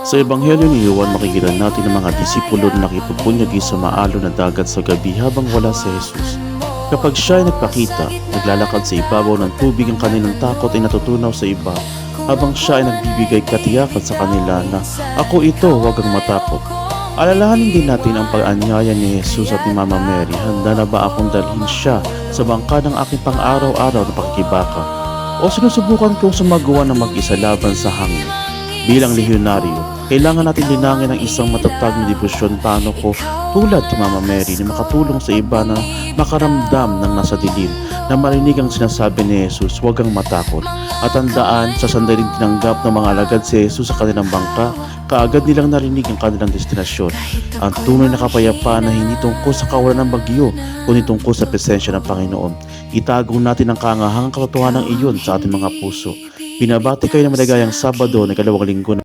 Sa Ebanghelyo ni Juan, makikita natin ang mga disipulo na nakipagpunyagi sa maalon na dagat sa gabi habang wala si Jesus. Kapag siya ay nagpakita, naglalakad sa ibabaw ng tubig, ang kanilang takot ay natutunaw sa iba, habang siya ay nagbibigay katiyakan sa kanila na, "Ako ito, huwag kang matakot." Alalahanin din natin ang pag-anyaya ni Jesus at ni Mama Mary. Handa na ba akong dalhin siya sa bangka ng aking pang-araw-araw na pakikibaka? O sinusubukan kong sumagawa ng mag-isa laban sa hangin? Bilang lehyonaryo, kailangan natin linangin ang isang matatag na debosyon paano ko tulad ni Mama Mary na makatulong sa iba na makaramdam ng nasa dilim, na marinig ang sinasabi ni Jesus, "Huwag kang matakot." At tandaan, sa sandaling tinanggap ng mga alagad si Jesus sa kanilang bangka, kaagad nilang narinig ang kanilang destinasyon. Ang tunay na kapayapaan na hindi tungkol sa kawalan ng bagyo, kundi tungkol sa presensya ng Panginoon. Itago natin ang kaangahangang katotohanan ng iyon sa ating mga puso. Binabati kayo ng maligayang Sabado na 2 linggo na